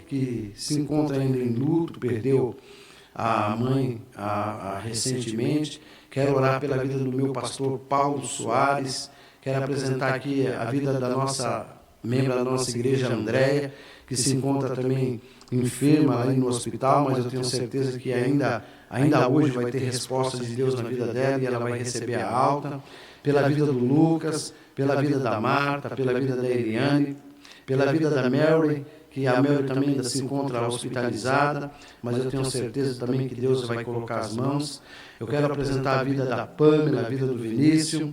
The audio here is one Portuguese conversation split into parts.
que se encontra ainda em luto, perdeu a mãe recentemente. Quero orar pela vida do meu pastor Paulo Soares. Quero apresentar aqui a vida da nossa membro da nossa igreja, Andréia, que se encontra também enferma ali no hospital, mas eu tenho certeza que ainda hoje vai ter resposta de Deus na vida dela e ela vai receber a alta. Pela vida do Lucas, pela vida da Marta, pela vida da Eliane, pela vida da Mary, que a Mary também ainda se encontra hospitalizada, mas eu tenho certeza também que Deus vai colocar as mãos. Eu quero apresentar a vida da Pamela, a vida do Vinícius,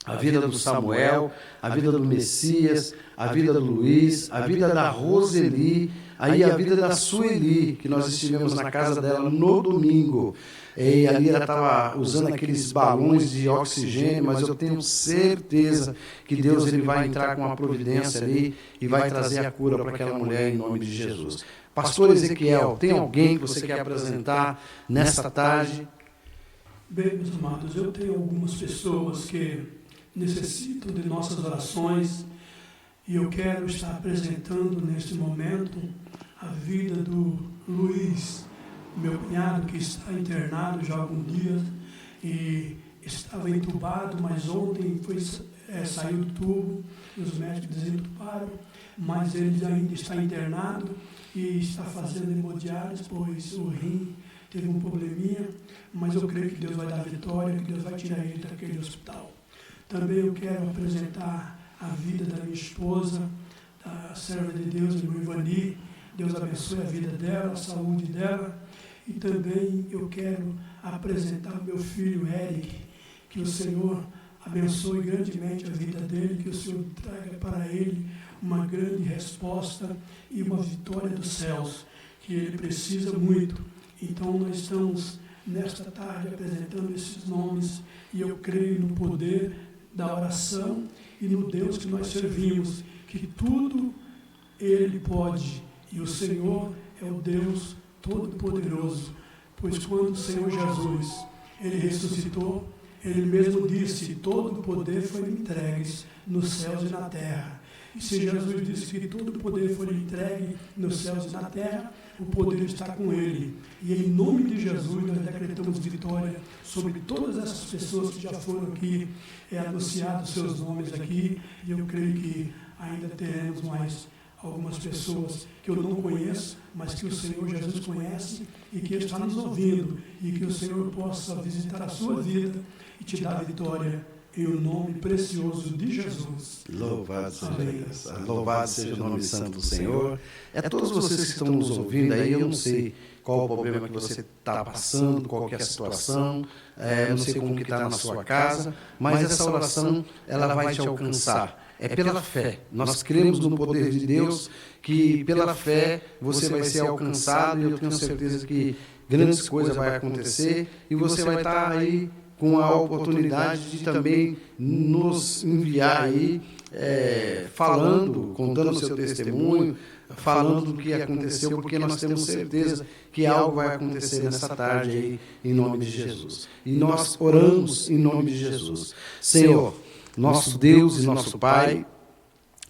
a vida do Samuel, a vida do Messias, a vida do Luiz, a vida da Roseli, aí a vida da Sueli, que nós estivemos na casa dela no domingo. E ali ela estava usando aqueles balões de oxigênio, mas eu tenho certeza que Deus ele vai entrar com uma providência ali e vai trazer a cura para aquela mulher em nome de Jesus. Pastor Ezequiel, tem alguém que você quer apresentar nesta tarde? Bem, meus amados, eu tenho algumas pessoas que necessitam de nossas orações e eu quero estar apresentando neste momento a vida do Luiz, meu cunhado, que está internado já há alguns dias e estava entubado, mas ontem saiu do tubo e os médicos desentubaram, mas ele ainda está internado e está fazendo hemodiálise, pois o rim teve um probleminha, mas eu creio que Deus vai dar vitória, que Deus vai tirar ele daquele hospital. Também eu quero apresentar a vida da minha esposa, da serva de Deus, irmã Ivani. Deus abençoe a vida dela, a saúde dela. E também eu quero apresentar meu filho Eric, que o Senhor abençoe grandemente a vida dele, que o Senhor traga para ele uma grande resposta e uma vitória dos céus, que ele precisa muito. Então nós estamos nesta tarde apresentando esses nomes e eu creio no poder da oração e no Deus que nós servimos, que tudo Ele pode, e o Senhor é o Deus Todo-Poderoso, pois quando o Senhor Jesus, Ele ressuscitou, Ele mesmo disse, todo o poder foi entregue nos céus e na terra. E se Jesus disse que todo o poder foi entregue nos céus e na terra, o poder está com Ele. E em nome de Jesus nós decretamos vitória sobre todas essas pessoas que já foram aqui, anunciados seus nomes aqui, e eu creio que ainda teremos mais algumas pessoas que eu não conheço, mas que o Senhor Jesus conhece e que está nos ouvindo, e que o Senhor possa visitar a sua vida e te dar vitória em o nome precioso de Jesus. Louvado seja Deus. Louvado seja o nome santo do Senhor. Todos vocês que estão nos ouvindo aí, eu não sei qual o problema que você está passando, qual que é a situação, não sei como que está na sua casa, mas essa oração, ela vai te alcançar. É pela fé. Nós cremos no poder de Deus, que pela fé você vai ser alcançado, e eu tenho certeza que grandes coisas vão acontecer, e você vai estar aí com a oportunidade de também nos enviar aí, falando, contando o seu testemunho, falando do que aconteceu, porque nós temos certeza que algo vai acontecer nessa tarde aí, em nome de Jesus. E nós oramos em nome de Jesus. Senhor, nosso Deus e nosso Pai,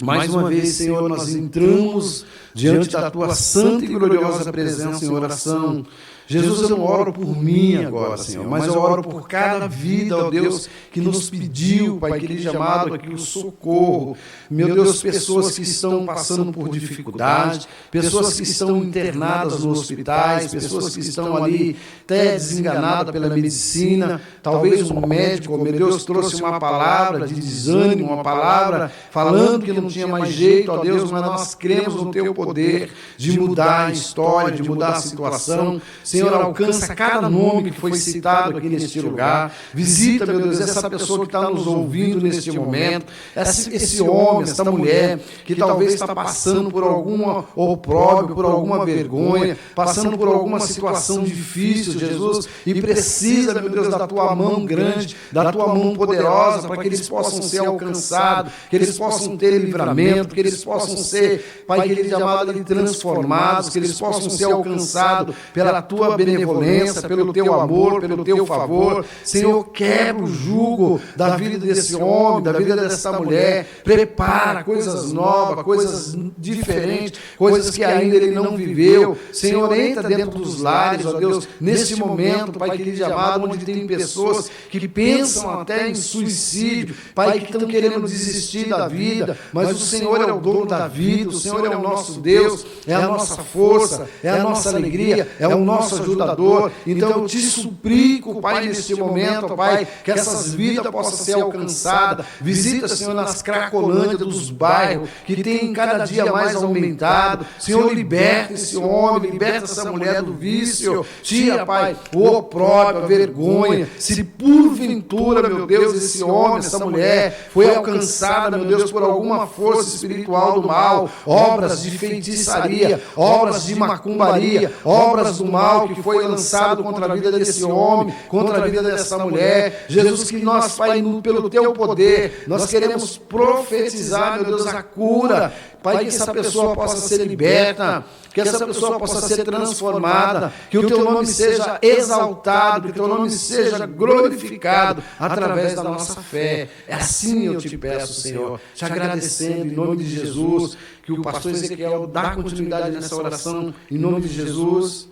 mais uma vez, Senhor, nós entramos diante da Tua santa e gloriosa presença em oração. Jesus, eu não oro por mim agora, Senhor, mas eu oro por cada vida, ó Deus, que nos pediu, Pai querido amado, aqui o socorro. Meu Deus, pessoas que estão passando por dificuldade, pessoas que estão internadas nos hospitais, pessoas que estão ali até desenganadas pela medicina, talvez um médico, meu Deus, trouxe uma palavra de desânimo, uma palavra falando que não tinha mais jeito, ó Deus, mas nós cremos no Teu poder de mudar a história, de mudar a situação. Senhor, alcança cada nome que foi citado aqui neste lugar. Visita, meu Deus, essa pessoa que está nos ouvindo neste momento, esse homem, essa mulher, que talvez está passando por alguma opróbrio, por alguma vergonha, passando por alguma situação difícil, Jesus, e precisa, meu Deus, da Tua mão grande, da Tua mão poderosa, para que eles possam ser alcançados, que eles possam ter livramento, que eles possam ser, Pai querido amado, transformados, que eles possam ser alcançados pela Tua tua benevolência, pelo teu amor, pelo teu favor. Senhor, quebra o jugo da vida desse homem, da vida dessa mulher. Prepara coisas novas, coisas diferentes, coisas que ainda ele não viveu. Senhor, entra dentro dos lares, ó Deus, nesse momento, Pai querido e amado, onde tem pessoas que pensam até em suicídio, Pai, que estão querendo desistir da vida, mas o Senhor é o dono da vida, o Senhor é o nosso Deus, é a nossa força, é a nossa alegria, é o nosso ajudador. Então eu te suplico, Pai, neste momento, Pai, que essas vidas possam ser alcançadas. Visita, Senhor, nas cracolândias dos bairros, que tem cada dia mais aumentado. Senhor, liberta esse homem, liberta essa mulher do vício. Tira, Pai, o opróbrio, a vergonha. Se porventura, meu Deus, esse homem, essa mulher foi alcançada, meu Deus, por alguma força espiritual do mal, obras de feitiçaria, obras de macumbaria, obras do mal que foi lançado contra a vida desse homem, contra a vida dessa mulher. Jesus, que nós, Pai, pelo teu poder, nós queremos profetizar, meu Deus, a cura. Pai, que essa pessoa possa ser liberta, que essa pessoa possa ser transformada, que o teu nome seja exaltado, que o teu nome seja glorificado através da nossa fé. É assim eu te peço, Senhor, te agradecendo em nome de Jesus, que o pastor Ezequiel dá continuidade nessa oração, em nome de Jesus.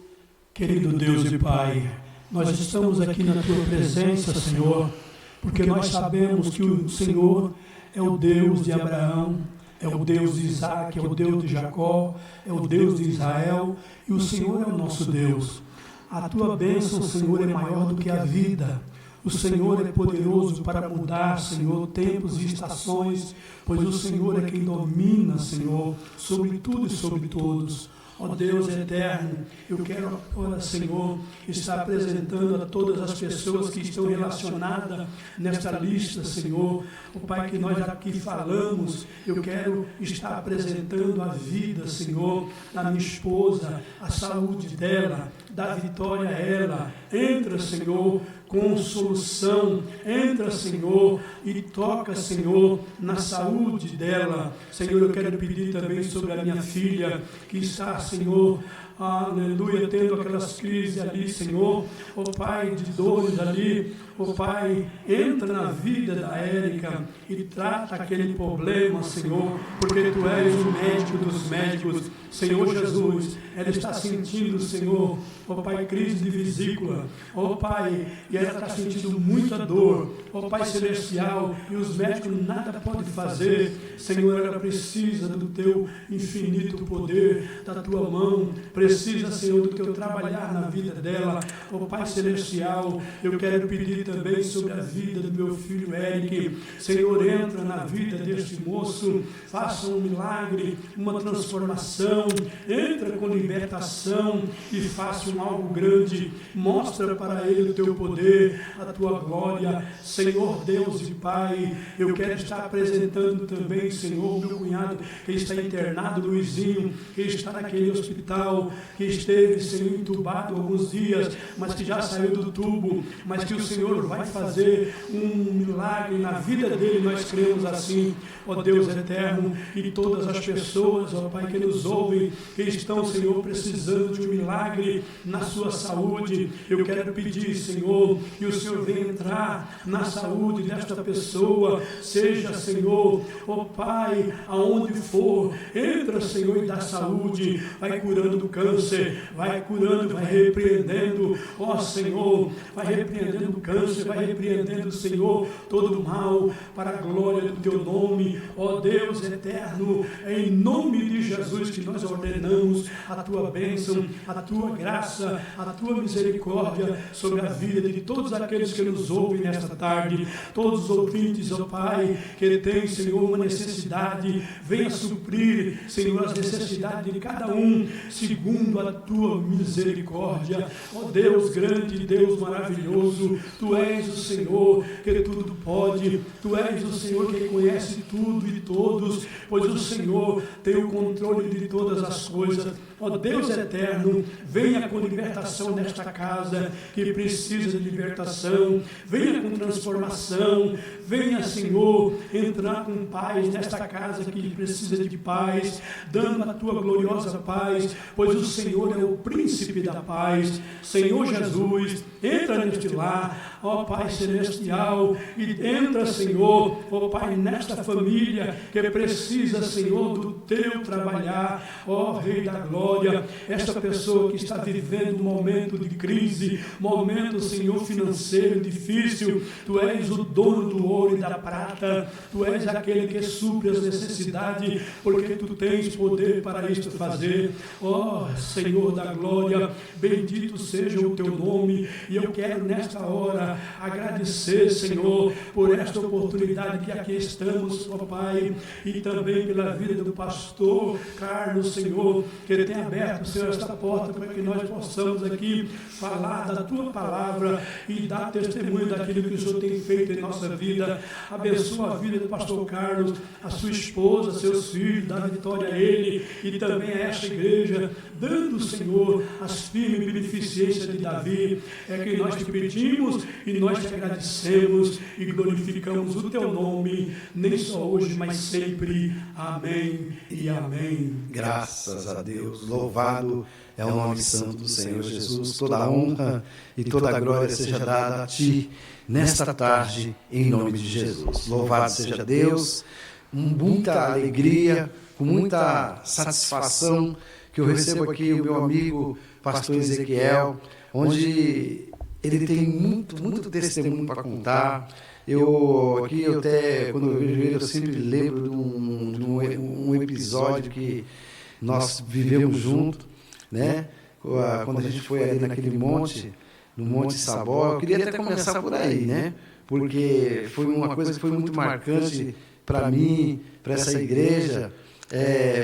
Querido Deus e Pai, nós estamos aqui na tua presença, Senhor, porque nós sabemos que o Senhor é o Deus de Abraão, é o Deus de Isaac, é o Deus de Jacó, é o Deus de Israel, e o Senhor é o nosso Deus. A tua bênção, Senhor, é maior do que a vida. O Senhor é poderoso para mudar, Senhor, tempos e estações, pois o Senhor é quem domina, Senhor, sobre tudo e sobre todos. Ó Deus eterno, eu quero agora, Senhor, estar apresentando a todas as pessoas que estão relacionadas nesta lista, Senhor. O Pai, que nós aqui falamos, eu quero estar apresentando a vida, Senhor, da minha esposa, a saúde dela, dá vitória a ela. Entra, Senhor, com solução, entra, Senhor, e toca, Senhor, na saúde dela. Senhor, eu quero pedir também sobre a minha filha, que está, Senhor, aleluia, tendo aquelas crises ali, Senhor, ó Pai, de dores ali, ó Pai, entra na vida da Érica e trata aquele problema, Senhor, porque Tu és o médico dos médicos, Senhor Jesus. Ela está sentindo, Senhor, ó Pai, crise de vesícula, ó Pai, e ela está sentindo muita dor, ó Pai celestial, e os médicos nada podem fazer, Senhor. Ela precisa do Teu infinito poder, da Tua mão, precisa, Senhor, do Teu trabalhar na vida dela, ó Pai celestial. Eu quero pedir também sobre a vida do meu filho Eric. Senhor, entra na vida deste moço, faça um milagre, uma transformação, entra com libertação e faça um algo grande, mostra para ele o Teu poder, a Tua glória, Senhor Deus e Pai. Eu quero estar apresentando também, Senhor, meu cunhado que está internado, Luizinho, que está naquele hospital, que esteve, Senhor, entubado alguns dias, mas que já saiu do tubo, mas que o Senhor vai fazer um milagre na vida dele. Nós cremos assim, ó Deus eterno, e todas as pessoas, ó Pai, que nos ouvem, que estão, Senhor, precisando de um milagre na sua saúde. Eu quero pedir, Senhor, que o Senhor venha entrar na saúde desta pessoa, seja, Senhor, ó Pai, aonde for, entra, Senhor, e dá saúde, vai curando do câncer, vai curando, vai repreendendo, ó Senhor, vai repreendendo o câncer, vai repreendendo, Senhor, todo o mal, para a glória do Teu nome, ó Deus eterno. É em nome de Jesus que nós ordenamos a Tua bênção, a Tua graça, a Tua misericórdia sobre a vida de todos aqueles que nos ouvem nesta tarde, todos os ouvintes, ó Pai, que tem, Senhor, uma necessidade, venha suprir, Senhor, as necessidades de cada um, segundo a Tua misericórdia. Ó Deus grande, Deus maravilhoso, Tu és o Senhor que tudo pode, Tu és o Senhor que conhece tudo e todos, pois o Senhor tem o controle de todas todas as coisas. Ó Deus eterno, venha com libertação nesta casa, que precisa de libertação. Venha com transformação. Venha, Senhor, entrar com paz nesta casa que precisa de paz, dando a tua gloriosa paz, pois o Senhor é o príncipe da paz. Senhor Jesus, entra neste lar, ó Pai celestial, e entra, Senhor, ó Pai, nesta família que precisa, Senhor, do teu trabalhar, ó Rei da glória, esta pessoa que está vivendo um momento de crise, momento, Senhor, financeiro difícil. Tu és o dono do ouro e da prata, tu és aquele que supre as necessidades, porque tu tens poder para isto fazer. Ó Senhor da glória, bendito seja o teu nome, e eu quero nesta hora agradecer, Senhor, por esta oportunidade que aqui estamos, ó Pai, e também pela vida do pastor Carlos, Senhor, que tem aberto, Senhor, esta porta para que nós possamos aqui falar da tua palavra e dar testemunho daquilo que o Senhor tem feito em nossa vida. Abençoa a vida do pastor Carlos, a sua esposa, seus filhos, dá vitória a ele e também a esta igreja, dando, Senhor, as firmes beneficências de Davi. É que nós te pedimos e nós te agradecemos e glorificamos o teu nome, nem só hoje, mas sempre. Amém e amém. Graças a Deus, louvado é o nome santo do Senhor Jesus. Toda a honra e toda a glória seja dada a ti nesta tarde, em nome de Jesus. Louvado seja Deus, com muita alegria, com muita satisfação que eu recebo aqui o meu amigo pastor Ezequiel, onde ele tem muito testemunho para contar. Eu até, quando eu vejo ele, eu sempre lembro de um episódio que nós vivemos junto, né? Quando a gente foi ali naquele monte, no Monte Sabó. Eu queria até começar por aí, né? Porque foi uma coisa que foi muito marcante para mim, para essa igreja,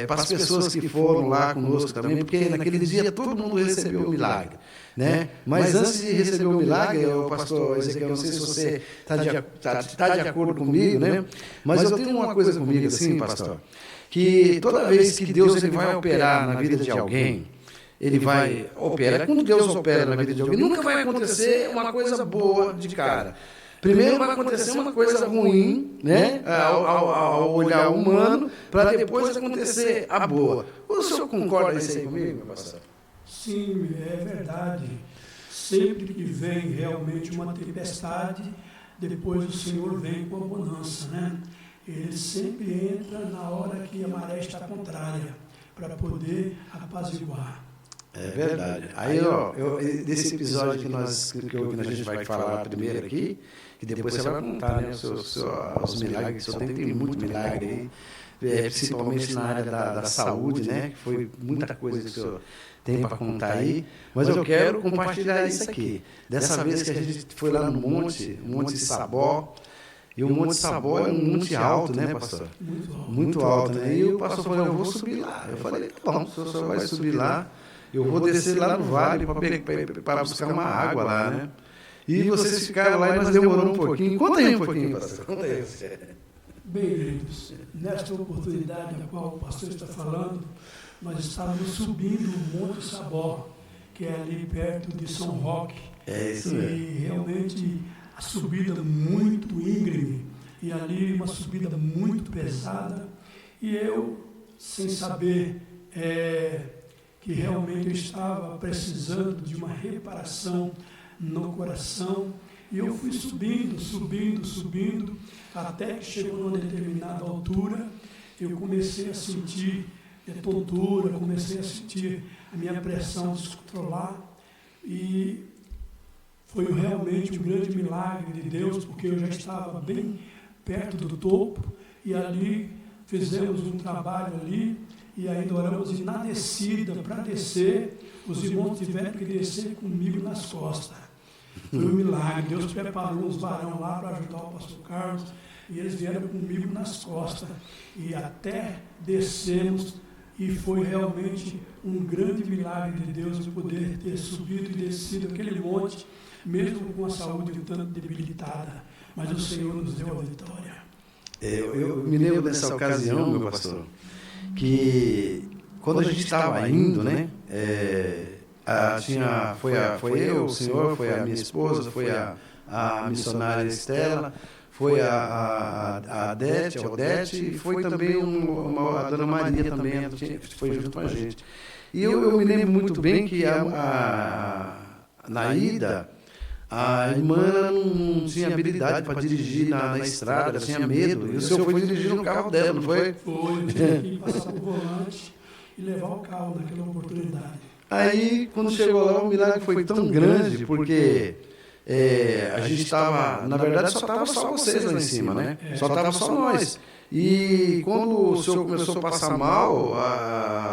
para as pessoas que foram lá conosco também, porque naquele dia todo mundo recebeu o milagre, né? Mas antes de receber o milagre, o pastor Ezequiel, não sei se você está de acordo comigo, né? Mas eu tenho uma coisa comigo assim, pastor, que toda vez que Deus ele vai operar na vida de alguém, ele vai operar. Quando Deus opera na vida de alguém, nunca vai acontecer uma coisa boa de cara. Primeiro vai acontecer uma coisa ruim, né, ao olhar humano, para depois acontecer a boa. O senhor concorda isso aí comigo, meu pastor? Sim, é verdade. Sempre que vem realmente uma tempestade, depois o Senhor vem com a bonança, né? Ele sempre entra na hora que a maré está contrária, para poder apaziguar. É verdade. Aí, desse episódio que a gente vai falar primeiro aqui, que depois você vai contar, né, os milagres, o senhor tem muito milagre aí, principalmente na área da saúde, né, que foi muita coisa que o senhor tem para contar aí, mas eu quero compartilhar isso aqui. Dessa vez que a gente foi lá no Monte Sabó, e o Monte Sabó é um monte alto, né, pastor? Muito alto, né? E o pastor falou, eu vou subir lá. Eu falei, tá bom, o senhor vai subir lá, eu vou descer lá no vale para buscar uma água lá, né? E vocês ficaram lá e nós demoramos um pouquinho. Conta aí um pouquinho, pastor. Conta aí. Bem, queridos, nesta oportunidade da qual o pastor está falando, nós estávamos subindo o Monte Sabó, que é ali perto de São Roque. É isso mesmo. E realmente a subida muito íngreme, e ali uma subida muito pesada, e eu, sem saber que realmente eu estava precisando de uma reparação no coração, e eu fui subindo, até que chegou numa determinada altura, eu comecei a sentir tontura, comecei a sentir a minha pressão descontrolar, e foi realmente um grande milagre de Deus, porque eu já estava bem perto do topo, e ali fizemos um trabalho ali, e ainda oramos, e na descida, para descer, os irmãos tiveram que descer comigo nas costas. Foi um milagre. Deus preparou uns varão lá para ajudar o pastor Carlos, e eles vieram comigo nas costas, e até descemos, e foi realmente um grande milagre de Deus poder ter subido e descido aquele monte, mesmo com a saúde um tanto debilitada, mas o Senhor nos deu a vitória. Eu me lembro dessa ocasião, meu pastor, que quando a gente estava indo, né? Foi eu, o senhor, foi a minha esposa, foi a missionária Estela, foi a Odete, e foi também a dona Maria também, foi junto com a gente. E eu me lembro muito bem que na ida, a irmã não tinha habilidade para dirigir na estrada, ela tinha medo. E o senhor foi dirigir no carro dela, não foi? Foi, tinha que passar por volante e levar o carro naquela oportunidade. Aí, quando chegou lá, o milagre foi tão grande, porque a gente estava, na verdade, só estava só vocês lá em cima, né? Só estava só nós. E quando o senhor começou a passar mal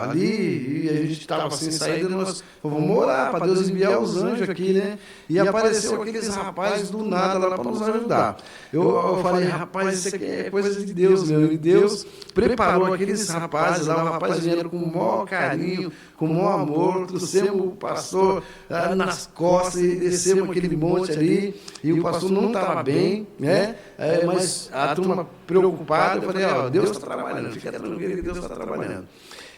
ali, e a gente estava assim, saindo, nós vamos orar para Deus enviar os anjos aqui, né? E apareceu aqueles rapazes do nada lá para nos ajudar. Eu falei, rapaz, isso aqui é coisa de Deus, meu. E Deus preparou aqueles rapazes lá, os rapazes vieram com o maior carinho, com o maior amor, trouxemos o pastor nas costas e descemos aquele monte ali, e o pastor não estava bem, né? Mas a turma preocupada, eu falei, Deus está trabalhando, fica tranquilo que Deus está trabalhando.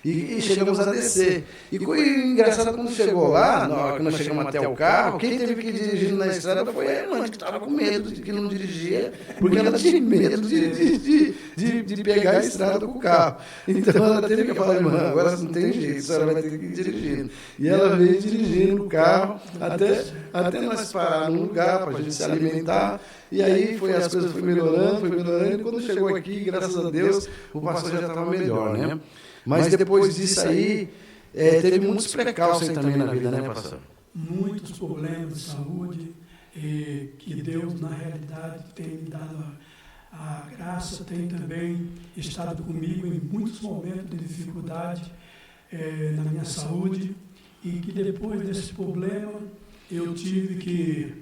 E chegamos a descer. E foi engraçado quando chegou lá, quando nós chegamos até o carro, quem teve que ir dirigindo na estrada foi a irmã, que estava com medo de que não dirigia, porque ela tinha medo de pegar a estrada com o carro. Então ela teve que falar, irmã, agora não tem jeito, a senhora vai ter que ir dirigindo. E ela veio dirigindo o carro até nós parar num lugar para a gente se alimentar. E aí as coisas foram melhorando, e quando chegou aqui, graças a Deus, o pastor já estava melhor, né? Mas depois disso aí, teve muitos precalços também na vida, né, pastor? Muitos problemas de saúde, que Deus, na realidade, tem me dado a graça, tem também estado comigo em muitos momentos de dificuldade na minha saúde, e que depois desse problema, eu tive que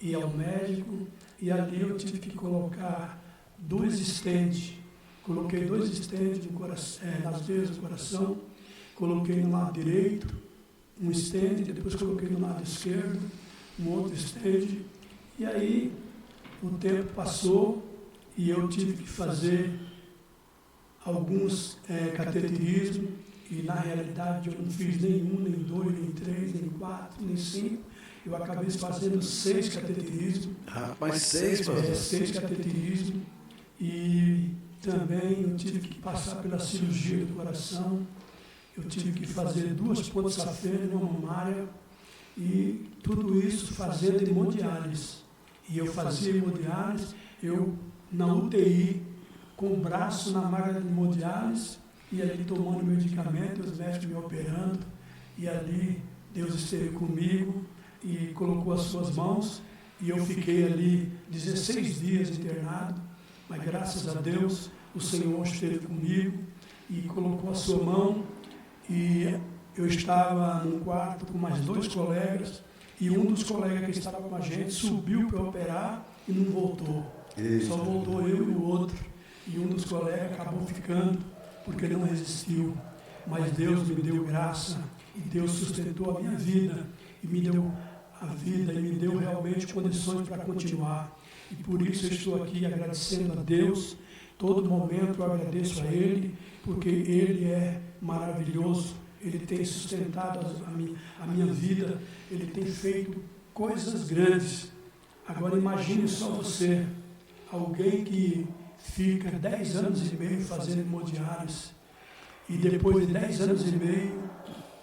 ir ao médico, e ali eu tive que colocar 2 estentes. Coloquei 2 estentes nas veias do coração, coloquei no lado direito um estente, depois coloquei no lado esquerdo um outro estente, e aí o tempo passou e eu tive que fazer alguns cateterismos, e na realidade eu não fiz nenhum, nem 2, nem 3, nem 4, nem 5, eu acabei fazendo 6 cateterismos. Rapaz, 6, pastor? 6 cateterismos, e também eu tive que passar pela cirurgia do coração, eu tive que fazer 2 pontes safena, uma mamária, e tudo isso fazendo hemodiálise. E eu fazia hemodiálise, eu na UTI, com o braço na máquina de hemodiálise, e ali tomando medicamento, os médicos me operando, e ali Deus esteve comigo e colocou as suas mãos, e eu fiquei ali 16 dias internado. Mas graças a Deus, o Senhor esteve comigo e colocou a sua mão, e eu estava no quarto com mais 2 colegas, e um dos colegas que estava com a gente subiu para operar e não voltou. Só voltou eu e o outro, e um dos colegas acabou ficando porque não resistiu. Mas Deus me deu graça, e Deus sustentou a minha vida, e me deu a vida, e me deu realmente condições para continuar. E por isso eu estou aqui agradecendo a Deus. Todo momento eu agradeço a Ele, porque Ele é maravilhoso. Ele tem sustentado a minha vida, Ele tem feito coisas grandes. Agora imagine só você, alguém que fica 10 anos e meio fazendo hemodiálise, e depois de 10 anos e meio,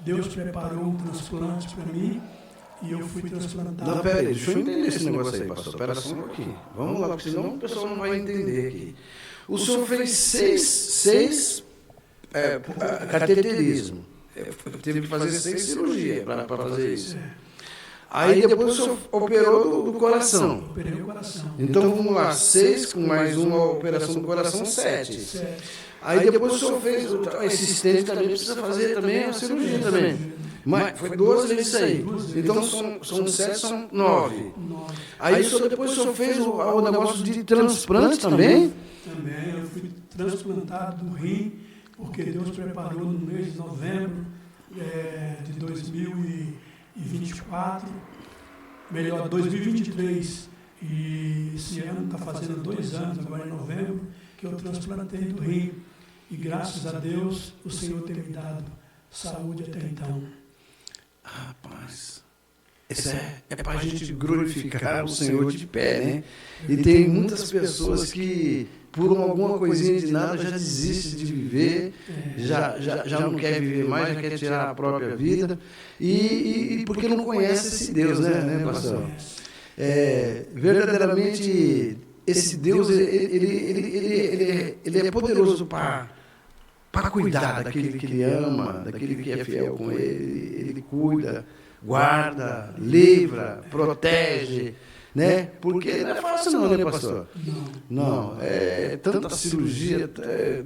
Deus preparou um transplante para mim, e eu fui transplantado. Não, peraí, deixa eu entender esse negócio aí, pastor. Espera só um pouquinho. Vamos lá, porque senão o pessoal não vai entender aqui. O senhor fez 6 cateterismo. Teve que fazer 6 cirurgias para fazer isso. Aí depois o senhor operou do coração. Operei o coração. Então vamos lá, 6 com mais uma operação do coração, 7. Aí depois o senhor fez esse estente também, precisa fazer também a cirurgia também. Mas foi 12 vezes isso aí. Então são 7, são 9. Aí depois o senhor fez o negócio de transplante também? Também, eu fui transplantado do rim, porque Deus preparou no mês de novembro de 2024, melhor, 2023, e esse ano está fazendo 2 anos, agora em novembro, que eu transplantei do rim. E graças a Deus, o Senhor tem me dado saúde até então. Rapaz, isso é para a gente glorificar o Senhor de pé, né? E tem muitas pessoas que, por alguma coisinha de nada, já desiste de viver, já não quer viver mais, já quer tirar a própria vida, e porque não conhece esse Deus, né, pastor? Verdadeiramente, esse Deus, ele é poderoso para cuidar daquele que ele ama, daquele que é fiel com ele cuida, guarda, livra, protege, né? Porque não é fácil não, né, pastor? Não, é tanta cirurgia,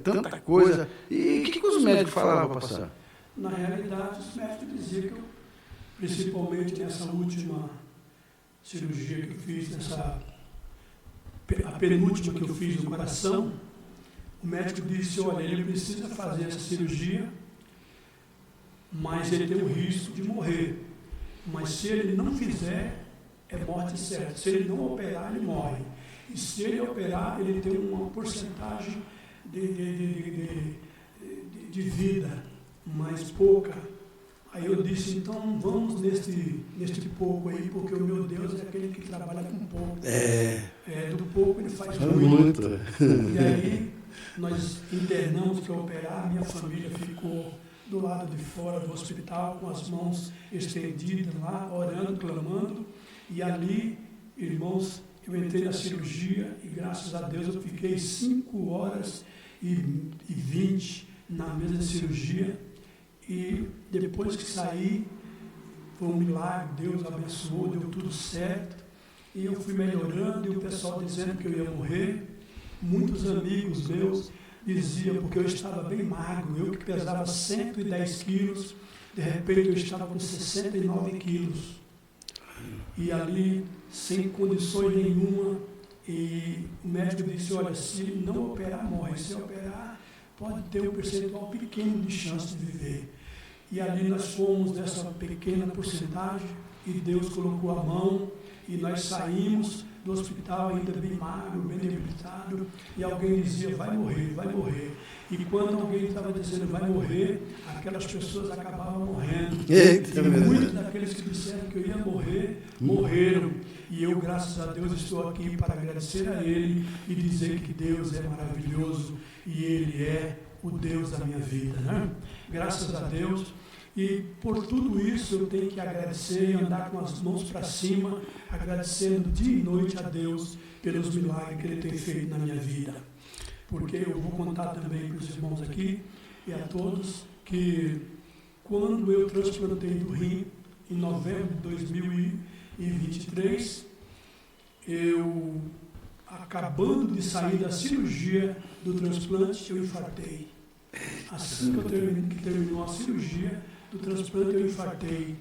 tanta coisa. E o que os médicos falavam, pastor? Na realidade, os médicos diziam que principalmente nessa última cirurgia que eu fiz, a penúltima que eu fiz no coração, o médico disse, olha, ele precisa fazer essa cirurgia, mas ele tem o risco de morrer. Mas se ele não fizer, é morte certa. Se ele não operar, ele morre. E se ele operar, ele tem uma porcentagem de vida, mas pouca. Aí eu disse, então vamos neste pouco aí, porque o meu Deus é aquele que trabalha com pouco. Do pouco ele faz muito. E aí nós internamos para operar, minha família ficou do lado de fora do hospital, com as mãos estendidas lá, orando, clamando. E ali, irmãos, eu entrei na cirurgia e graças a Deus eu fiquei 5 horas e 20 na mesa de cirurgia. E depois que saí, foi um milagre, Deus abençoou, deu tudo certo. E eu fui melhorando e o pessoal dizendo que eu ia morrer. Muitos amigos meus diziam, porque eu estava bem magro, eu que pesava 110 quilos, de repente eu estava com 69 quilos. E ali, sem condições nenhuma, e o médico disse, olha, se não operar, morre. Se operar, pode ter um percentual pequeno de chance de viver. E ali nós fomos nessa pequena porcentagem, e Deus colocou a mão, e nós saímos do hospital ainda bem magro, bem debilitado, e alguém dizia, vai morrer, vai morrer. E quando alguém estava dizendo, vai morrer, aquelas pessoas acabavam morrendo. E muitos daqueles que disseram que eu ia morrer, morreram. E eu, graças a Deus, estou aqui para agradecer a Ele e dizer que Deus é maravilhoso e Ele é o Deus da minha vida, né? Graças a Deus. E por tudo isso eu tenho que agradecer e andar com as mãos para cima, agradecendo dia e noite a Deus pelos milagres que Ele tem feito na minha vida. Porque eu vou contar também para os irmãos aqui e a todos que quando eu transplantei do rim, em novembro de 2023, eu, acabando de sair da cirurgia do transplante, eu infartei. Assim que terminou a cirurgia do transplante, eu infartei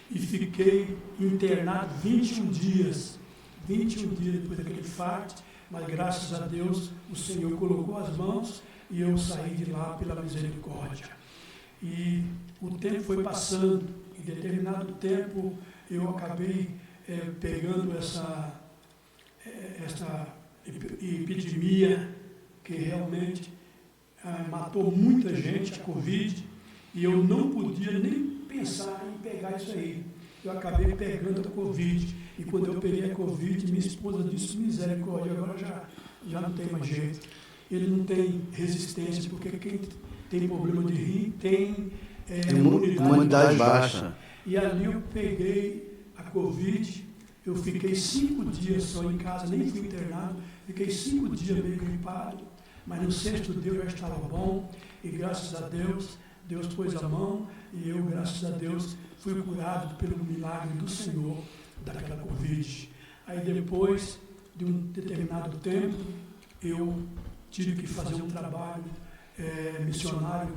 e fiquei internado 21 dias. 21 dias depois daquele infarto, mas graças a Deus o Senhor colocou as mãos e eu saí de lá pela misericórdia. E o tempo foi passando, em determinado tempo eu acabei pegando essa epidemia que realmente matou muita gente, a Covid, e eu não podia nem pensar em pegar isso aí. Eu acabei pegando a Covid, e quando eu peguei a Covid, minha esposa disse, misericórdia, agora já não tem mais jeito. Ele não tem resistência, porque quem tem problema de rim tem imunidade baixa. E ali eu peguei a Covid, eu fiquei 5 dias só em casa, nem fui internado, fiquei 5 dias meio gripado, mas no 6º dia eu já estava bom, e graças a Deus, Deus pôs a mão, e eu, graças a Deus, fui curado pelo milagre do Senhor daquela Covid. Aí depois de um determinado tempo, eu tive que fazer um trabalho missionário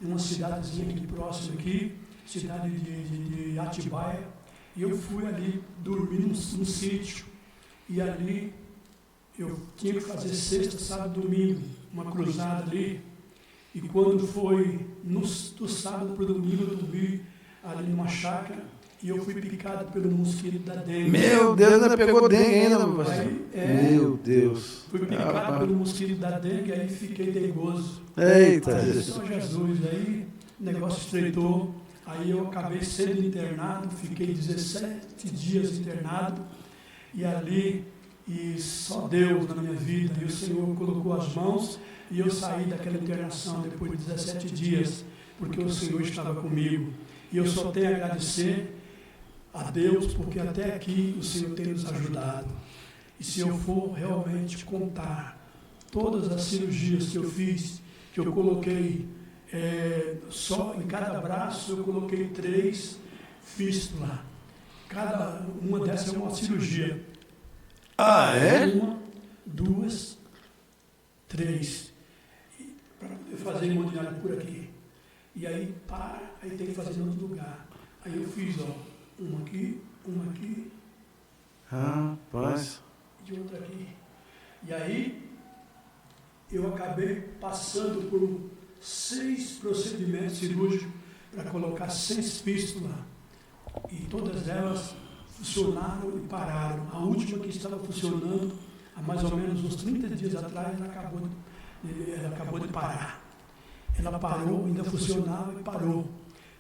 em uma cidadezinha aqui próxima aqui, cidade de Atibaia, e eu fui ali dormir num sítio, e ali eu tinha que fazer sexta, sábado, domingo, uma cruzada ali, e quando foi do sábado para o domingo, eu dormi ali numa chácara, e eu fui picado pelo mosquito da dengue. Meu Deus, ainda pegou dengue ainda, meu Meu Deus. Fui picado pelo mosquito da dengue, aí fiquei dengoso. Eita. Aí, São Jesus, aí o negócio estreitou, aí eu acabei sendo internado, fiquei 17 dias internado, e ali, e só Deus na minha vida, e o Senhor colocou as mãos, e eu saí daquela internação depois de 17 dias, porque o Senhor estava comigo. E eu só tenho a agradecer a Deus, porque até aqui o Senhor tem nos ajudado. E se eu for realmente contar todas as cirurgias que eu fiz, que eu coloquei, só em cada braço eu coloquei 3 fístulas. Cada uma dessas é uma cirurgia. Ah, é? 1, 2, 3. Para poder fazer hemodiálise por aqui. E aí para, aí tem que fazer em outro lugar. Aí eu fiz, uma aqui, Rapaz. e outra aqui. E aí eu acabei passando por 6 procedimentos cirúrgicos para colocar 6 fístulas. E todas elas funcionaram e pararam. A última que estava funcionando, há mais ou menos uns 30 dias atrás, ela acabou de parar. Ela parou, ainda funcionava e parou.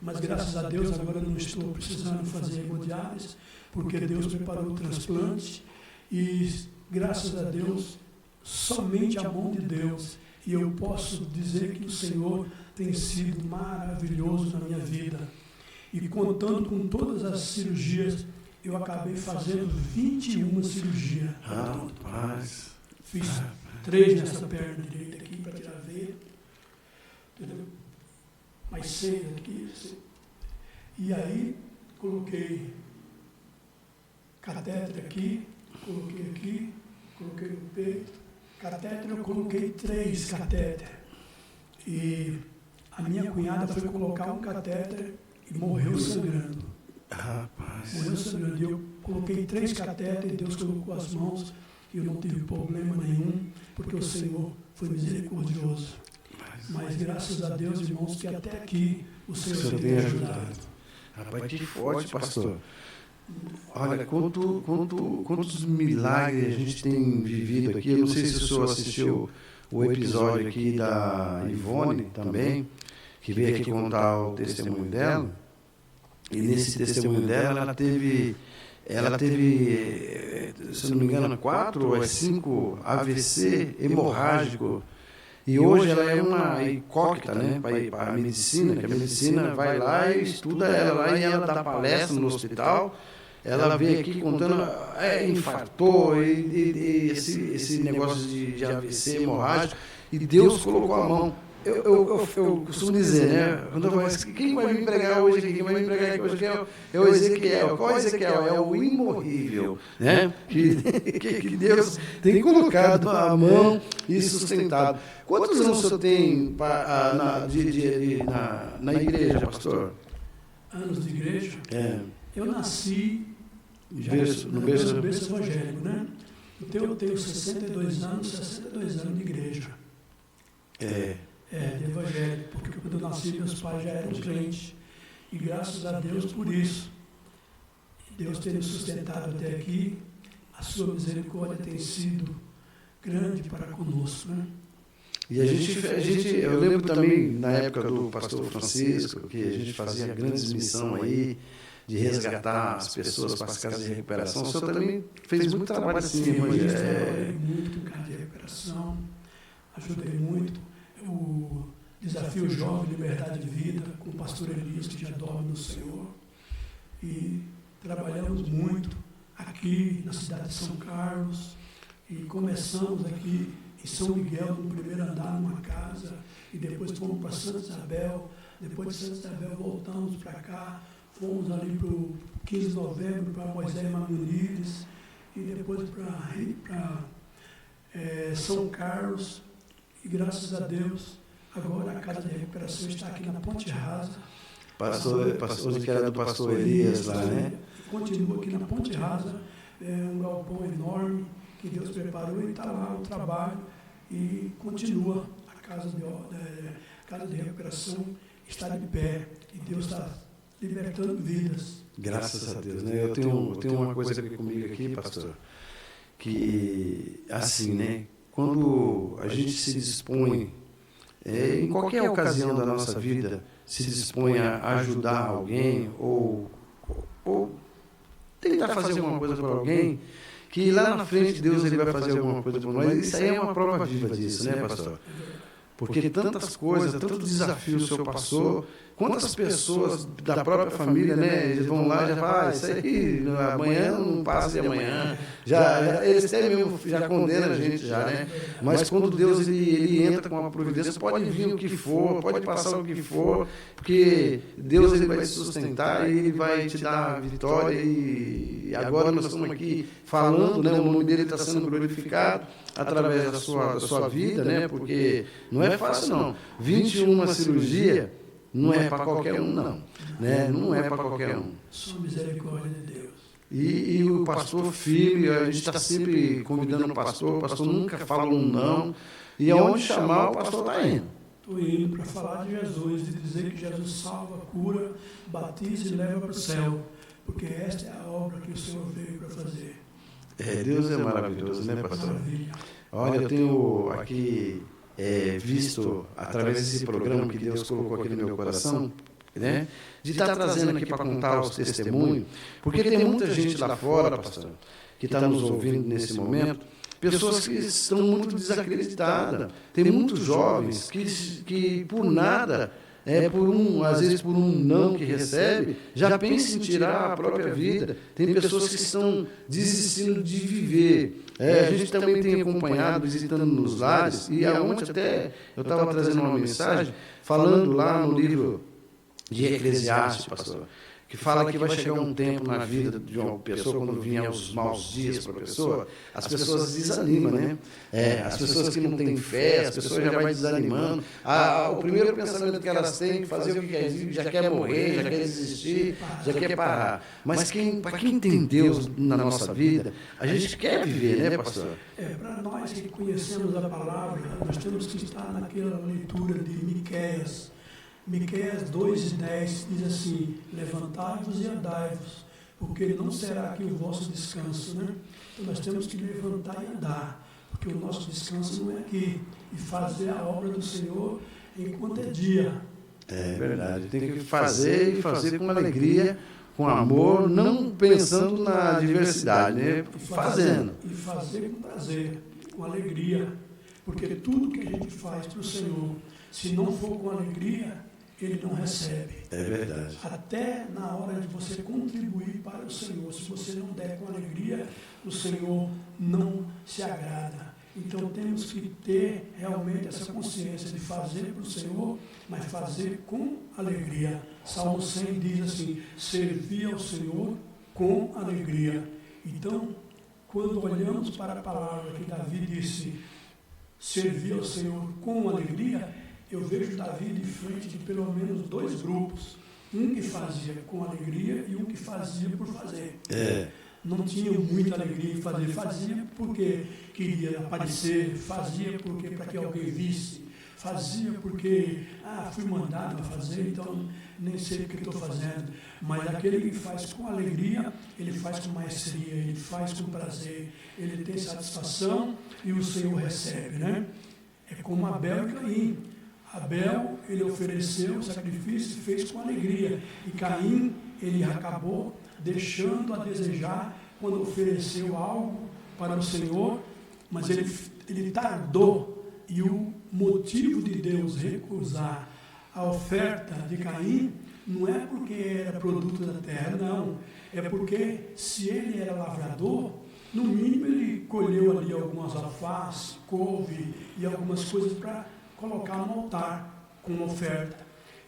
Mas graças a Deus agora eu não estou precisando fazer hemodiálise, porque Deus preparou o transplante e graças a Deus, somente a mão de Deus. E eu posso dizer que o Senhor tem sido maravilhoso na minha vida. E contando com todas as cirurgias, eu acabei fazendo 21 cirurgias. Rapaz. Fiz 3 nessa perna direita aqui para tirar a veia. Entendeu? Mais 6 aqui. E aí, coloquei catéter aqui, coloquei no peito. Catéter, eu coloquei 3 catéter. E a minha cunhada foi colocar um catéter e morreu sangrando. Rapaz. Morreu sangrando. Eu coloquei 3 catéteres, Deus colocou as mãos, e eu não tive problema nenhum, porque o Senhor foi misericordioso. Mas graças a Deus, irmãos, que até aqui o Senhor tem ajudado. Rapaz, que forte, pastor. Olha, quantos milagres a gente tem vivido aqui. Eu não sei se o senhor assistiu o episódio aqui da Ivone também, que veio aqui contar o testemunho dela. E nesse testemunho dela, ela teve, se não me engano, 4 ou 5 AVC hemorrágico. E hoje ela é uma incógnita, né, para a medicina, que a medicina vai lá e estuda ela lá, e ela dá palestra no hospital. Ela veio aqui contando, infartou, e esse negócio de AVC hemorrágico, e Deus colocou a mão. Eu costumo dizer, né? Quando eu falo, quem vai me pregar hoje aqui? Quem vai me pregar aqui hoje é o Ezequiel. Qual é o Ezequiel? É o imorrível, né? Que Deus tem colocado a mão e sustentado. Quantos anos o senhor tem na igreja, pastor? Anos de igreja? Eu nasci no berço evangélico, né? Então eu tenho 62 anos de igreja. De evangélico, porque quando eu nasci, meus pais já eram crentes. E graças a Deus por isso. Deus tem nos sustentado até aqui. A sua misericórdia tem sido grande para conosco, né? E eu lembro também, na época do pastor Francisco, que a gente fazia grandes missões aí, de resgatar as pessoas para as casas de recuperação. O senhor também fez muito trabalho assim, irmão. Eu trabalhei muito em casa de recuperação, ajudei muito. O Desafio Jovem, Liberdade de Vida, com o pastor Elias, que já dorme no Senhor. E trabalhamos muito aqui na cidade de São Carlos. E começamos aqui em São Miguel, no primeiro andar, numa casa. E depois fomos para Santa Isabel. Depois de Santa Isabel voltamos para cá. Fomos ali para o 15 de novembro, para Moisés Mamunides. E depois para São Carlos. E graças a Deus, agora a Casa de Recuperação está aqui na Ponte Rasa. Pastor que era do pastor Elias lá, né? Continua aqui na Ponte Rasa, um galpão enorme que Deus preparou e está lá o trabalho. E continua a Casa de Recuperação, está de pé. E Deus está libertando vidas. Graças a Deus, né? Eu tenho uma coisa comigo aqui, pastor, que assim, né? Quando a gente se dispõe em qualquer ocasião da nossa vida, se dispõe a ajudar alguém ou tentar fazer alguma coisa por alguém, que lá na frente Deus ele vai fazer alguma coisa por nós. Isso aí é uma prova viva disso, né, pastor? Porque tantas coisas, tantos desafios o senhor passou, quantas pessoas da própria família, né, eles vão lá e já falam, isso aí, amanhã não passa de amanhã. Eles até mesmo já condenam a gente já, né? Mas quando Deus ele entra com uma providência, pode vir o que for, pode passar o que for, porque Deus ele vai te sustentar e ele vai te dar a vitória. E agora nós estamos aqui falando, né, o nome dele está sendo glorificado através da sua vida, né? Porque não é fácil não. 21 cirurgia não é para qualquer um, não. Né? Não é para qualquer um. Só misericórdia de Deus. E o pastor firme, a gente está sempre convidando o pastor nunca fala um não. E aonde chamar, o pastor está indo. Estou indo para falar de Jesus, de dizer que Jesus salva, cura, batiza e leva para o céu. Porque esta é a obra que o Senhor veio para fazer. Deus é maravilhoso, né, pastor? Maravilha. Olha, eu tenho aqui visto, através desse programa que Deus colocou aqui no meu coração, né, de estar trazendo aqui para contar os testemunhos, porque tem muita gente lá fora, pastor, que está nos ouvindo nesse momento, pessoas que estão muito desacreditadas, tem muitos jovens que por nada, às vezes por um não que recebe, já pensa em tirar a própria vida. Tem pessoas que estão desistindo de viver. A gente também tem acompanhado, visitando nos lares, e aonde até eu estava trazendo uma mensagem, falando lá no livro de Eclesiastes, pastor, que fala que vai chegar um tempo na vida de uma pessoa, quando vinham os maus dias para a pessoa, as pessoas desanimam, né? As pessoas que não têm fé, as pessoas já vão desanimando. O primeiro pensamento que elas têm é fazer o que quer, já quer morrer, já quer desistir, já quer parar. Mas para quem tem Deus na nossa vida, a gente quer viver, né, pastor? Para nós que conhecemos a palavra, nós temos que estar naquela leitura de Miqueias. Miqueias 2:10 diz assim: levantai-vos e andai-vos, porque não será aqui o vosso descanso, né? Então nós temos que levantar e andar, porque o nosso descanso não é aqui, e fazer a obra do Senhor enquanto é dia. É verdade, tem que fazer e fazer com alegria, com amor, não pensando na adversidade, né? Fazendo. E fazer com prazer, com alegria, porque tudo que a gente faz para o Senhor, se não for com alegria, Ele não recebe. É verdade. Até na hora de você contribuir para o Senhor, se você não der com alegria, o Senhor não se agrada. Então temos que ter realmente essa consciência de fazer para o Senhor, mas fazer com alegria. Salmo 100 diz assim: servir ao Senhor com alegria. Então, quando olhamos para a palavra que Davi disse, servir ao Senhor com alegria, eu vejo Davi de frente de pelo menos 2 grupos. Um que fazia com alegria e um que fazia por fazer. Não tinha muita alegria em fazer. Fazia porque queria aparecer, fazia porque para que alguém visse, fazia porque fui mandado a fazer, então nem sei o que estou fazendo. Mas aquele que faz com alegria, ele faz com maestria, ele faz com prazer, ele tem satisfação e o Senhor recebe, né? É como Abel e Caim. Abel, ele ofereceu o sacrifício e fez com alegria. E Caim, ele acabou deixando a desejar quando ofereceu algo para o Senhor, mas ele tardou. E o motivo de Deus recusar a oferta de Caim não é porque era produto da terra, não. É porque se ele era lavrador, no mínimo ele colheu ali algumas alfaces, couve e algumas coisas para colocar no altar com oferta.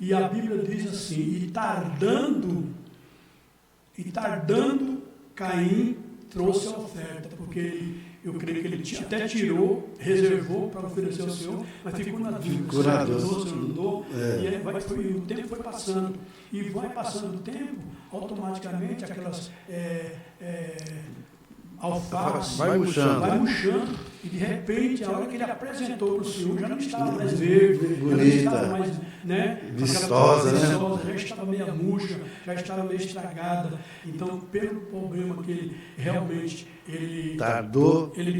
E a Bíblia diz assim: e tardando, Caim trouxe a oferta, porque eu creio que ele até tirou, reservou para oferecer ao Senhor, mas ficou na dúvida, se não dou, e o tempo foi passando, e vai passando o tempo, automaticamente aquelas alface vai murchando, e de repente, a hora que ele apresentou para o Senhor, já não estava mais verde, bonita, já não estava mais, vistosa, já estava meio murcha, já estava meio estragada. Então, pelo problema que ele realmente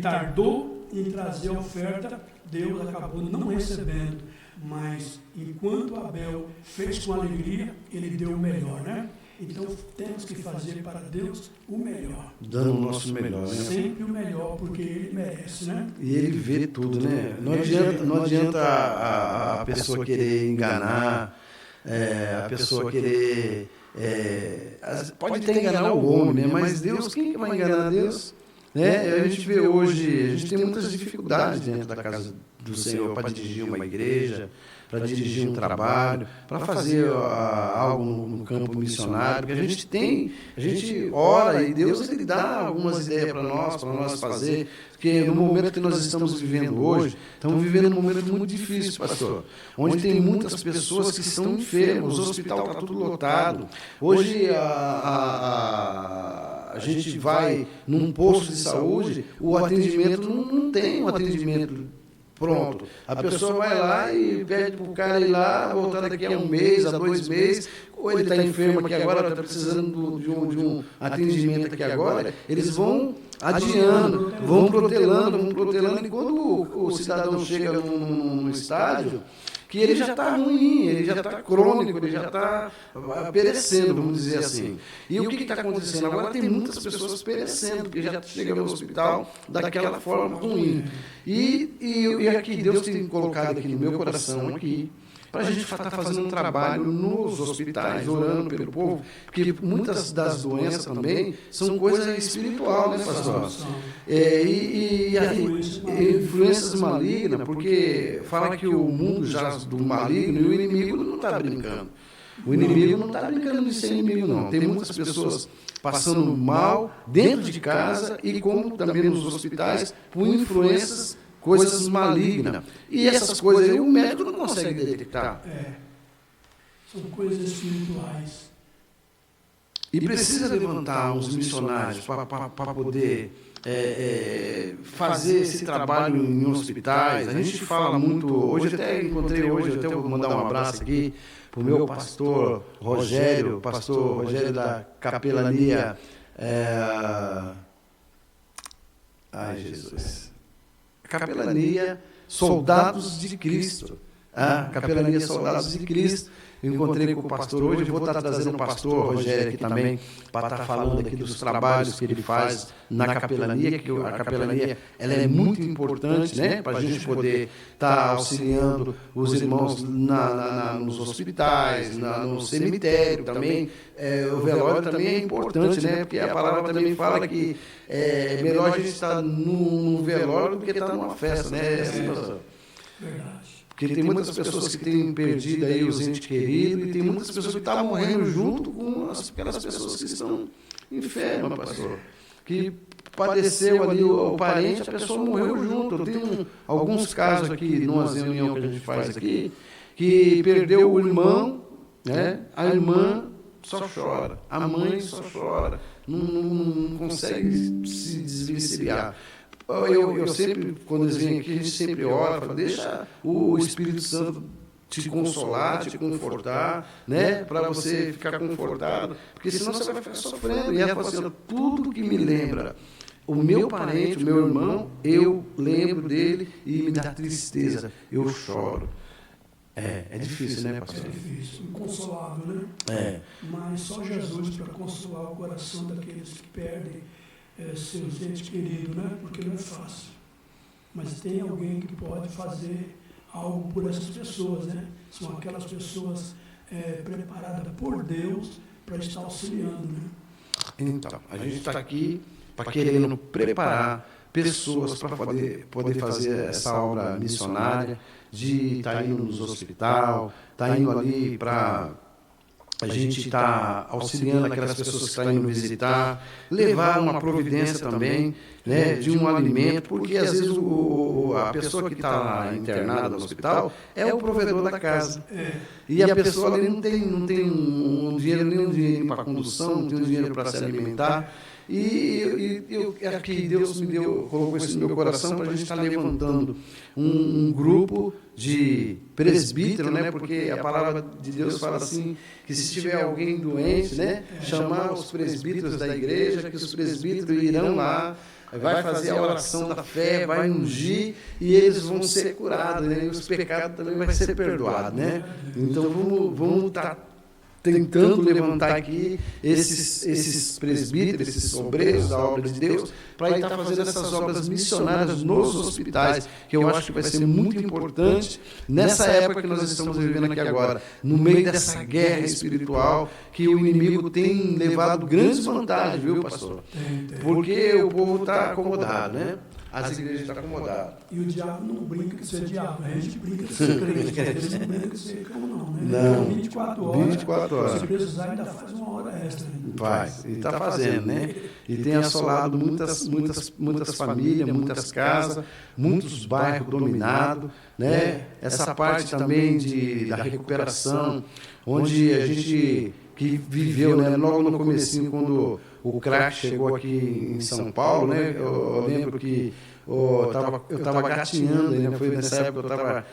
tardou em trazer a oferta, Deus acabou não recebendo. Mas, enquanto Abel fez com alegria, ele deu o melhor, né? Então, temos que fazer para Deus o melhor. Dando o nosso melhor, né? Sempre o melhor, porque Ele merece, né? E Ele vê tudo, né? Não adianta a pessoa querer enganar, a pessoa querer... pode até enganar o homem, né? Mas Deus, quem vai enganar Deus? Né? A gente vê hoje, a gente tem muitas dificuldades dentro da casa do Senhor para dirigir uma igreja, para dirigir um trabalho, para fazer algo no campo missionário, porque a gente ora e Deus ele dá algumas ideias para nós fazer, porque no momento que nós estamos vivendo hoje, estamos vivendo um momento muito difícil, pastor, onde tem muitas pessoas que estão enfermas, o hospital está tudo lotado. Hoje a gente vai num posto de saúde, o atendimento não tem um atendimento pronto. A pessoa vai lá e pede para o cara ir lá, voltar daqui a 1 mês, a 2 meses, ou ele está enfermo aqui agora, está precisando de um atendimento aqui agora, eles vão adiando, vão protelando, e quando o cidadão chega num estádio, que ele já está ruim, ele já está crônico, ele já está perecendo, vamos dizer assim. E o que está acontecendo? Agora tem muitas pessoas perecendo, porque já chegam no hospital daquela forma ruim. E aqui, Deus tem colocado aqui no meu coração, aqui, para a gente estar fazendo um trabalho nos hospitais, orando pelo povo, porque muitas das doenças também são coisas espirituais, né, pastor? E influências malignas, porque fala que o mundo já do maligno e o inimigo não está brincando. O inimigo não está brincando de ser inimigo, não. Tem muitas pessoas passando mal dentro de casa e como também nos hospitais, por influências, coisas malignas. E essas coisas aí o médico não consegue detectar. São coisas espirituais. E precisa levantar uns missionários para poder fazer esse trabalho em hospitais. A gente fala muito, hoje até vou mandar um abraço aqui para o meu pastor Rogério da Capelania. Ai, Jesus. Capelania Soldados de Cristo. Capelania Soldados de Cristo. Eu encontrei com o pastor hoje, eu vou estar trazendo o pastor Rogério aqui também, para estar falando aqui dos trabalhos que ele faz na capelania, que a capelania ela é muito importante, né, para a gente poder estar auxiliando os irmãos nos hospitais, no cemitério também. O velório também é importante, né, porque a palavra também fala que é melhor a gente estar num velório do que estar numa festa, né? Verdade. Porque tem muitas pessoas que têm perdido aí os entes queridos e tem muitas pessoas que estão morrendo junto com aquelas pessoas que estão enfermas, pastor. Que padeceu ali o parente, a pessoa morreu junto. Eu tenho alguns casos aqui, numa reunião que a gente faz aqui, que perdeu o irmão, né? A irmã só chora, a mãe só chora, não consegue se desvencilhar. Eu sempre, quando eles vêm aqui, a gente sempre ora, fala, deixa o Espírito Santo te consolar, te confortar, né? Para você ficar confortado, porque senão você vai ficar sofrendo. E ela fala assim, tudo que me lembra o meu parente, o meu irmão, eu lembro dele e me dá tristeza, eu choro. É difícil, né, pastor? É difícil, inconsolável, né? Mas só Jesus para consolar o coração daqueles que perdem seus entes queridos, né? Porque não é fácil. Mas tem alguém que pode fazer algo por essas pessoas, né? São aquelas pessoas preparadas por Deus para estar auxiliando, né? Então, a gente está aqui para querendo preparar pessoas para poder fazer essa obra missionária, de estar indo nos hospitais, estar indo ali para a gente estar auxiliando aquelas pessoas que estão indo visitar, levar uma providência também, né, de um alimento, porque às vezes a pessoa que está lá internada no hospital é o provedor da casa. E a pessoa ali não tem um dinheiro para condução, não tem um dinheiro para se alimentar. E aqui Deus colocou isso no meu coração para a gente estar levantando um grupo de presbítero, né? Porque a palavra de Deus fala assim, que se tiver alguém doente, né? Chamar os presbíteros da igreja, que os presbíteros irão lá vai fazer a oração da fé, vai ungir e eles vão ser curados, né? E os pecados também vão ser perdoados, né? Então vamos estar tentando levantar aqui esses presbíteros, esses obreiros da obra de Deus, para estar fazendo essas obras missionárias nos hospitais, que eu acho que vai ser muito importante nessa época que nós estamos vivendo aqui agora, no meio dessa guerra espiritual, que o inimigo tem levado grandes vantagens, viu, pastor? Porque o povo está acomodado, né? As igrejas estão acomodadas. E o diabo não brinca de ser diabo, a gente brinca de ser crente, eles não brincam de ser cristão, não, né? Não. 24 horas. 24 horas. Se precisar, ainda faz uma hora extra. Né? Faz, e está fazendo, né? E tem assolado muitas famílias, muitas casas, muitos bairros dominados, né? Essa parte também da recuperação, onde a gente que viveu, né? Logo no comecinho, quando o crack chegou aqui em São Paulo, né? Eu lembro que eu estava gatinhando, né? Foi nessa época que eu estava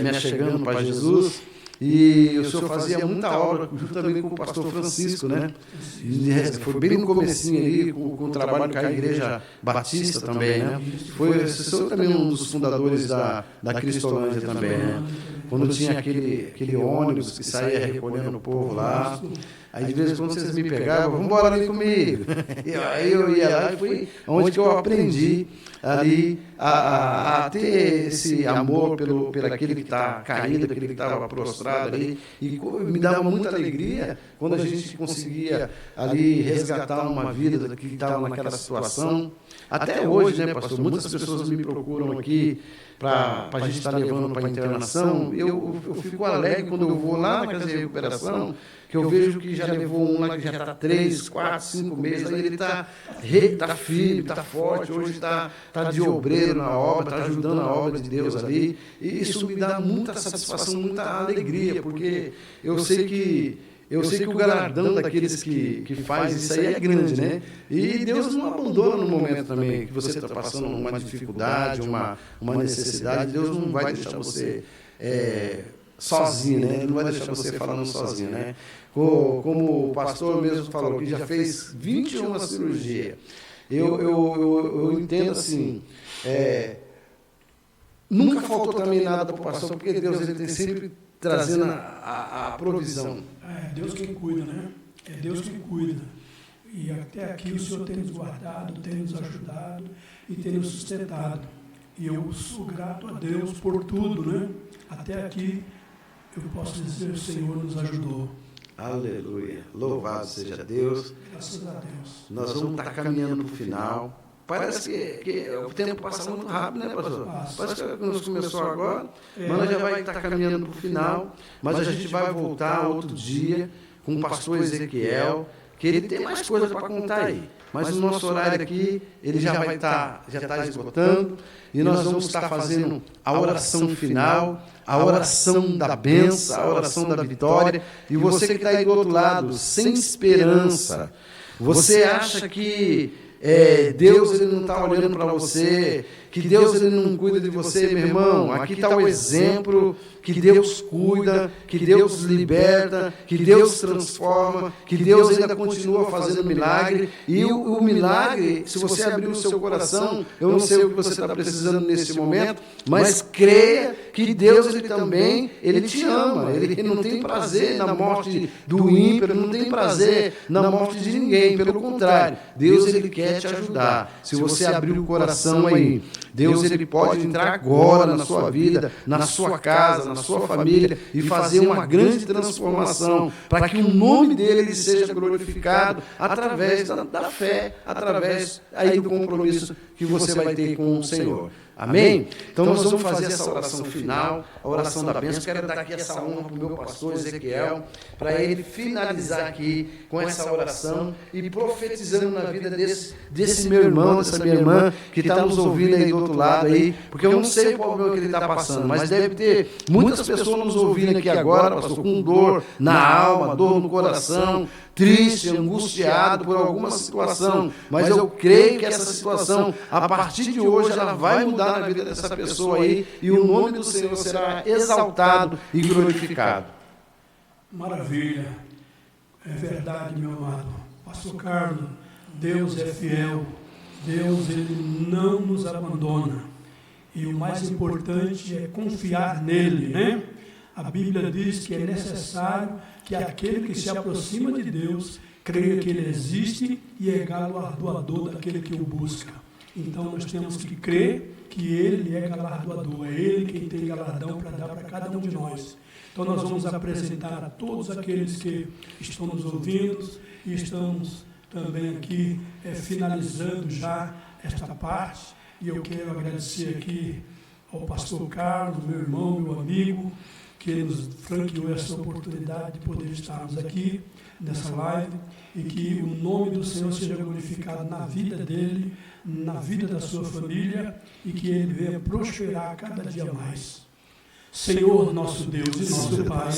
me achegando para Jesus, e o senhor fazia muita obra juntamente com o pastor Francisco, né? Foi bem no comecinho ali, com o trabalho com a Igreja Batista também, né? O senhor também um dos fundadores da Cristolândia também, né? Quando tinha aquele ônibus que saía recolhendo o povo lá. Aí de vez em quando vocês me pegavam, vamos embora ali comigo. E aí eu ia lá e foi onde que eu aprendi ali a ter esse amor pelo aquele que está caído, aquele que estava prostrado ali. E me dava muita alegria quando a gente conseguia ali resgatar uma vida que estava naquela situação. Até hoje, né, pastor? Muitas pessoas me procuram aqui para a gente estar levando para a internação. Eu fico alegre quando eu vou lá na casa de recuperação, que eu vejo que já levou um lá que já está 3, 4, 5 meses, aí ele está firme, está forte, hoje está de obreiro na obra, está ajudando a obra de Deus ali. E isso me dá muita satisfação, muita alegria, porque eu sei que o galardão daqueles que faz isso aí é grande, né? E Deus não abandona no momento também que você está passando uma dificuldade, uma necessidade. Deus não vai deixar você sozinho, né? Ele não vai deixar você falando sozinho, né? Como o pastor mesmo falou, que já fez 21 cirurgias. Eu entendo assim, nunca faltou também nada para o pastor, porque Deus ele tem sempre trazendo a provisão. É Deus quem cuida, né? É Deus quem cuida. E até aqui o Senhor tem nos guardado, tem nos ajudado e tem nos sustentado. E eu sou grato a Deus por tudo, né? Até aqui eu posso dizer, o Senhor nos ajudou. Aleluia. Louvado seja Deus. Graças a Deus. Nós vamos estar caminhando para o final. Parece que o tempo passa muito rápido, né, pastor? Parece que nos começou agora, mas nós já vai estar caminhando para o final. Mas a gente vai voltar outro dia com o pastor Ezequiel, que ele tem mais coisa para contar aí. Mas o nosso horário aqui, ele já está esgotando, e nós vamos estar fazendo a oração final, a oração da bênção, a oração da vitória. E você que está aí do outro lado, sem esperança, você acha que Deus ele não está olhando para você, que Deus ele não cuida de você, meu irmão? Aqui está o exemplo que Deus cuida, que Deus liberta, que Deus transforma, que Deus ainda continua fazendo milagre. E o milagre, se você abrir o seu coração, eu não sei o que você está precisando nesse momento, mas creia que Deus ele também, ele te ama. Ele não tem prazer na morte do ímpio, ele não tem prazer na morte de ninguém. Pelo contrário, Deus ele quer te ajudar. Se você abrir o coração aí, Deus ele pode entrar agora na sua vida, na sua casa, na sua família e fazer uma grande transformação para que o nome dele ele seja glorificado através da fé, através aí do compromisso que você vai ter com o Senhor. Amém? Então nós vamos fazer essa oração final, a oração da bênção. Quero dar aqui essa honra para o meu pastor Ezequiel, para ele finalizar aqui com essa oração e profetizando na vida desse meu irmão, dessa minha irmã, que está nos ouvindo aí do outro lado aí, porque eu não sei o problema que ele está passando, mas deve ter muitas pessoas nos ouvindo aqui agora, pastor, com dor na alma, dor no coração, triste, angustiado por alguma situação, mas eu creio que essa situação, a partir de hoje, ela vai mudar na vida dessa pessoa aí, e o nome do Senhor será exaltado e glorificado. Maravilha. É verdade, meu amado. Pastor Carlos, Deus é fiel. Deus, Ele não nos abandona. E o mais importante é confiar nele, né? A Bíblia diz que é necessário que aquele que se aproxima de Deus creia que Ele existe e é galardoador daquele que o busca. Então nós temos que crer que Ele é galardoador, é Ele quem tem galardão para dar para cada um de nós. Então nós vamos apresentar a todos aqueles que estão nos ouvindo e estamos também aqui finalizando já esta parte. E eu quero agradecer aqui ao pastor Carlos, meu irmão, meu amigo, que nos franqueou essa oportunidade de poder estarmos aqui nessa live e que o nome do Senhor seja glorificado na vida dele, na vida da sua família e que ele venha prosperar cada dia mais. Senhor, nosso Deus e nosso Pai,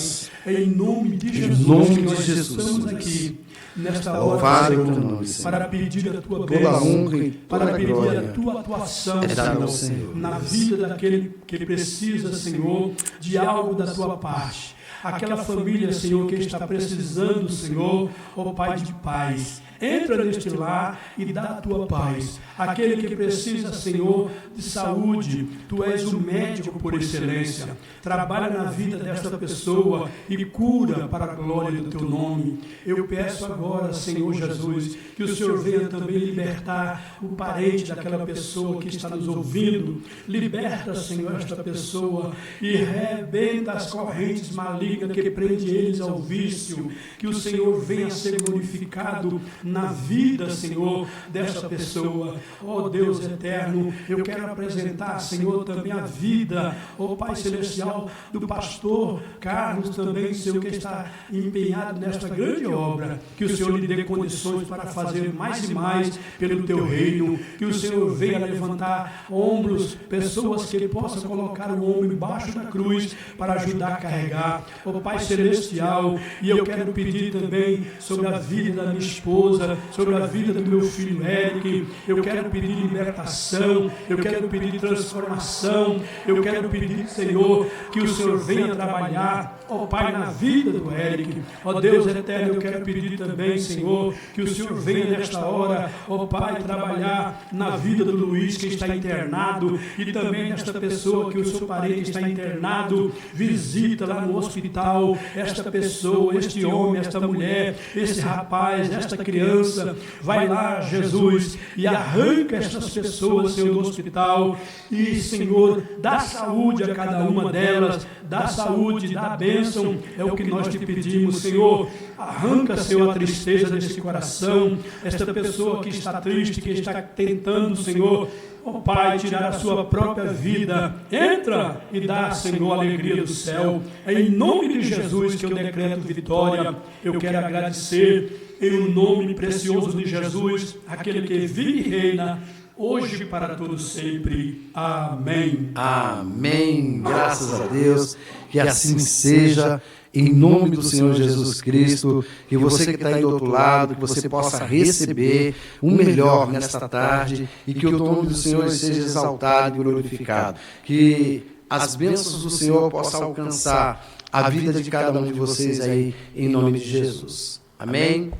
é em nome de Jesus que nós estamos aqui nesta hora, Senhor, para pedir a tua bênção, para pedir a tua atuação, Senhor, na vida daquele que precisa, Senhor, de algo da tua parte. Aquela família, Senhor, que está precisando, Senhor, ó Pai de paz. Entra neste lar e dá a tua paz. Aquele que precisa, Senhor, de saúde, tu és o médico por excelência. Trabalha na vida desta pessoa e cura para a glória do teu nome. Eu peço agora, Senhor Jesus, que o Senhor venha também libertar o parente daquela pessoa que está nos ouvindo. Liberta, Senhor, esta pessoa e rebenta as correntes malignas que prende eles ao vício. Que o Senhor venha ser glorificado na vida, Senhor, desta pessoa. Ó Deus eterno, eu quero apresentar, Senhor, também a vida, ó Pai Celestial, do pastor Carlos também, Senhor, que está empenhado nesta grande obra. Que o Senhor lhe dê condições para fazer mais e mais pelo teu reino. Que o Senhor venha levantar ombros, pessoas que ele possa colocar o ombro embaixo da cruz para ajudar a carregar. Ó Pai Celestial, e eu quero pedir também sobre a vida da minha esposa, sobre a vida do meu filho Eric. Eu quero pedir libertação, eu quero pedir transformação, eu quero pedir, Senhor, que o Senhor venha trabalhar, ó Pai, na vida do Eric. Ó Deus eterno, eu quero pedir também, Senhor, que o Senhor venha nesta hora, ó Pai, trabalhar na vida do Luiz, que está internado, e também nesta pessoa que o seu parente está internado. Visita lá no hospital esta pessoa, este homem, esta mulher, este rapaz, esta criança. Vai lá, Jesus, e arranca estas pessoas, Senhor, do hospital. E, Senhor, dá saúde a cada uma delas, dá saúde, dá bênção, é o que nós te pedimos, Senhor. Arranca, Senhor, a tristeza desse coração, esta pessoa que está triste, que está tentando, Senhor, ó Pai, tirar a sua própria vida. Entra e dá, Senhor, a alegria do céu. É em nome de Jesus que eu decreto vitória. Eu quero agradecer em o nome precioso de Jesus, aquele que vive e reina, hoje para todos sempre. Amém. Amém. Graças a Deus. Que assim seja. Em nome do Senhor Jesus Cristo, que você que está aí do outro lado, que você possa receber o melhor nesta tarde e que o nome do Senhor seja exaltado e glorificado. Que as bênçãos do Senhor possam alcançar a vida de cada um de vocês aí, em nome de Jesus. Amém?